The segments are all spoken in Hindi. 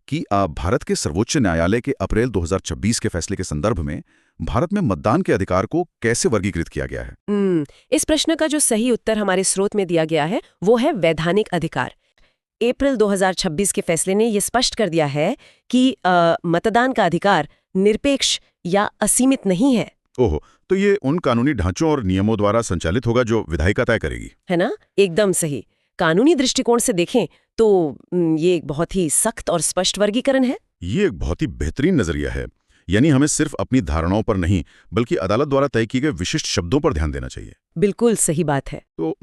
कि भारत के सर्वोच्च न्यायालय के अप्रैल 2026 के फैसले के संदर्भ में भारत में मतदान के अधिकार को कैसे वर्गीकृत किया गया है। इस प्रश्न का जो सही उत्तर हमारे स्रोत में दिया गया है वो है वैधानिक अधिकार। अप्रैल 2026 के फैसले ने ये स्पष्ट कर दिया है कि मतदान का अधिकार निरपेक्ष या असीमित नहीं है। ओहो, तो ये उन कानूनी ढांचों और नियमों द्वारा संचालित होगा जो विधायिका तय करेगी, है ना? एकदम सही। कानूनी दृष्टिकोण से देखें तो ये एक बहुत ही सख्त और स्पष्ट वर्गीकरण है। ये एक बहुत ही बेहतरीन नजरिया है। यानी हमें सिर्फ अपनी धारणाओं पर नहीं बल्कि अदालत द्वारा तय किए गए विशिष्ट शब्दों पर ध्यान देना चाहिए। बिल्कुल सही बात है। तो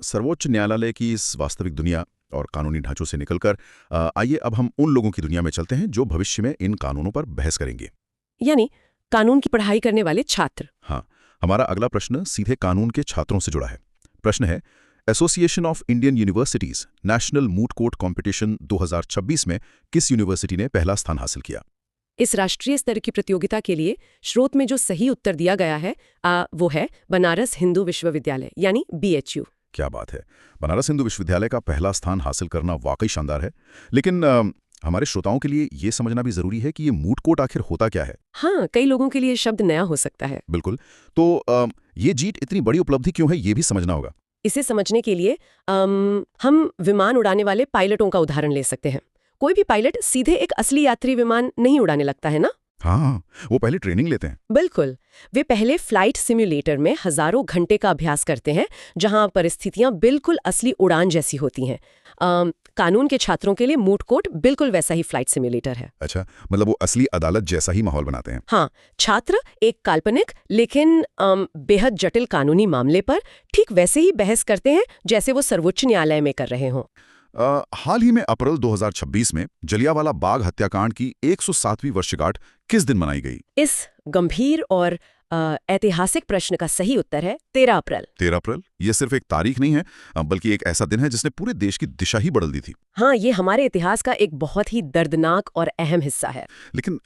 सर्वोच्च न्यायालय की इस वास्तविक दुनिया और कानूनी ढांचों से निकलकर आइए अब हम उन लोगों की दुनिया में चलते हैं जो भविष्य में इन कानूनों पर बहस करेंगे, यानी कानून की पढ़ाई करने वाले छात्र। हाँ, हमारा अगला प्रश्न सीधे कानून के छात्रों से जुड़ा है। प्रश्न है, association of Indian universities national moot court competition 2026 में किस यूनिवर्सिटी ने पहला स्थान हासिल किया? इस राष्ट्रीय स्तर की प्रतियोगिता के लिए स्रोत में जो सही उत्तर दिया गया है वो है बनारस हिंदू विश्वविद्यालय यानी BHU। क्या बात है, बनारस हिंदू विश्वविद्यालय का पहला स्थान हासिल करना वाकई शानदार है। लेकिन हमारे श्रोताओं के लिए ये समझना भी जरूरी है कि ये मूट कोर्ट आखिर होता क्या है। हाँ, कई लोगों के लिए शब्द नया हो सकता है। बिल्कुल, तो ये जीत इतनी बड़ी उपलब्धि क्यों है, ये भी समझना होगा। इसे समझने के लिए हम विमान उड़ाने वाले पायलटों का उदाहरण ले सकते हैं। कोई भी पायलट सीधे एक असली यात्री विमान नहीं उड़ाने लगता है ना। हाँ, वो पहले ट्रेनिंग लेते हैं। बिल्कुल, वे पहले फ्लाइट सिम्युलेटर में हजारों घंटे का अभ्यास करते हैं जहां परिस्थितियां बिल्कुल असली उड़ान जैसी होती हैं। कानून के छात्रों के लिए मूट कोर्ट बिल्कुल वैसा ही फ्लाइट सिम्युलेटर है। अच्छा, मतलब वो असली अदालत जैसा ही माहौल बनाते हैं। हाँ, छात्र एक काल्पनिक लेकिन बेहद जटिल कानूनी मामले पर ठीक वैसे ही बहस करते हैं जैसे वो सर्वोच्च न्यायालय में कर रहे हों। हाल ही में अप्रैल 2026 में जलियांवाला बाग हत्याकांड की 107वीं वर्षगांठ किस दिन मनाई गई? इस गंभीर और ऐतिहासिक प्रश्न का सही उत्तर है 13 अप्रैल। 13 अप्रैल ये सिर्फ एक तारीख नहीं है बल्कि एक ऐसा दिन है जिसने पूरे देश की दिशा ही बदल दी थी। हाँ, ये हमारे इतिहास का एक बहुत ही दर्दनाक और अहम हिस्सा है। लेकिन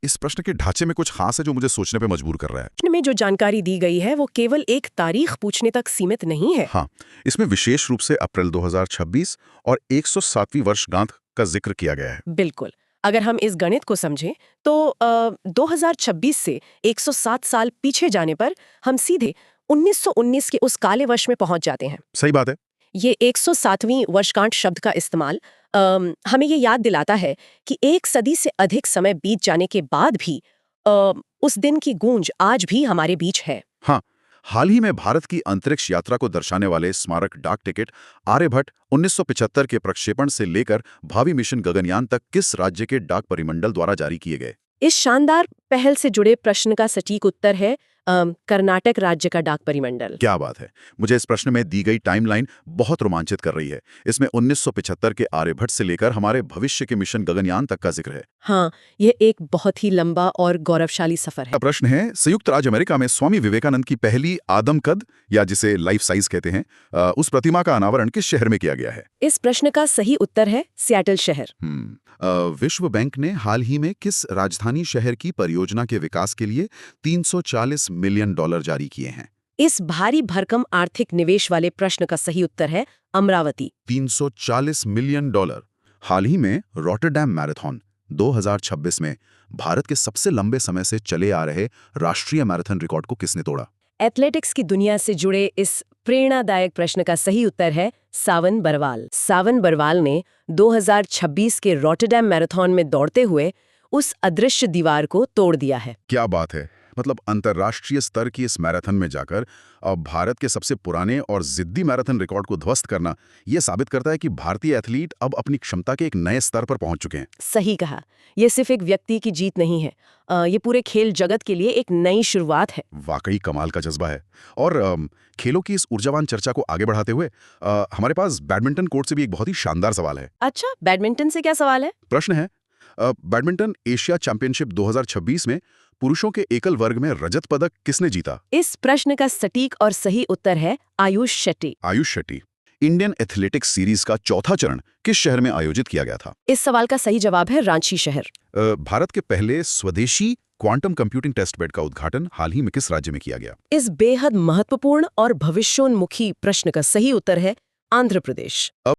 इस प्रश्न के ढांचे में कुछ खास है जो मुझे सोचने पे मजबूर कर रहा है। प्रश्न में जो जानकारी दी गई है वो केवल एक तारीख पूछने तक सीमित नहीं है। हाँ, इसमें विशेष रूप से अप्रैल 2026 और 107वीं वर्षगांठ का जिक्र किया गया है। बिल्कुल, अगर हम इस गणित को समझें तो 2026 से 107 साल पीछे जाने पर हम सीधे 1919 के उस काले वर्ष में पहुंच जाते हैं। सही बात है। ये 107वीं वर्षगांठ शब्द का इस्तेमाल हमें ये याद दिलाता है कि एक सदी से अधिक समय बीत जाने के बाद भी उस दिन की गूंज आज भी हमारे बीच है। हाँ, हाल ही में भारत की अंतरिक्ष यात्रा को दर्शाने वाले स्मारक डाक टिकट आर्यभट्ट 1975 के प्रक्षेपण से लेकर भावी मिशन गगनयान तक किस राज्य के डाक परिमंडल द्वारा जारी किए गए? इस शानदार पहल से जुड़े प्रश्न का सटीक उत्तर है कर्नाटक राज्य का डाक परिमंडल। क्या बात है, मुझे इस प्रश्न में दी गई टाइमलाइन बहुत रोमांचित कर रही है। इसमें 1975 के आर्यभट्ट से लेकर हमारे भविष्य के मिशन गगनयान तक का जिक्र है। हाँ, यह एक बहुत ही लंबा और गौरवशाली सफर है। प्रश्न है, संयुक्त राज्य अमेरिका में स्वामी विवेकानंद की पहली आदमकद या जिसे लाइफ साइज कहते हैं उस प्रतिमा का अनावरण किस शहर में किया गया है? इस प्रश्न का सही उत्तर है सियाटल शहर। विश्व बैंक ने हाल ही में किस राजधानी शहर की परियोजना के विकास के लिए $340 मिलियन जारी किए हैं? इस भारी भरकम आर्थिक निवेश वाले प्रश्न का सही उत्तर है अमरावती। $340 मिलियन। हाल ही में रॉटरडैम मैराथन 2026 में भारत के सबसे लंबे समय से चले आ रहे राष्ट्रीय मैराथन रिकॉर्ड को किसने तोड़ा? एथलेटिक्स की दुनिया से जुड़े इस प्रेरणादायक प्रश्न का सही उत्तर है सावन बरवाल। सावन बरवाल ने 2026 के रॉटरडैम मैराथन में दौड़ते हुए उस अदृश्य दीवार को तोड़ दिया है। क्या बात है, मतलब अंतर्राष्ट्रीय स्तर की इस मैराथन में जाकर अब भारत के सबसे पुराने और जिद्दी मैराथन रिकॉर्ड को ध्वस्त करना यह साबित करता है कि भारतीय एथलीट अब अपनी क्षमता के एक नए स्तर पर पहुंच चुके हैं। सही कहा, यह सिर्फ एक व्यक्ति की जीत नहीं है, ये पूरे खेल जगत के लिए एक नई शुरुआत है। वाकई कमाल का जज्बा है। और खेलों की इस ऊर्जावान चर्चा को आगे बढ़ाते हुए हमारे पास बैडमिंटन कोर्ट से भी एक बहुत ही शानदार सवाल है। अच्छा, बैडमिंटन से क्या सवाल है? प्रश्न है, बैडमिंटन एशिया चैंपियनशिप 2026 में पुरुषों के एकल वर्ग में रजत पदक किसने जीता? इस प्रश्न का सटीक और सही उत्तर है Ayush Shetty. Ayush Shetty. Indian athletics series का चौथा चरण किस शहर में आयोजित किया गया था? इस सवाल का सही जवाब है रांची शहर। भारत के पहले स्वदेशी क्वांटम कंप्यूटिंग टेस्ट बेड का उद्घाटन हाल ही में किस राज्य में किया गया? इस बेहद महत्वपूर्ण और भविष्योन्मुखी प्रश्न का सही उत्तर है आंध्र प्रदेश।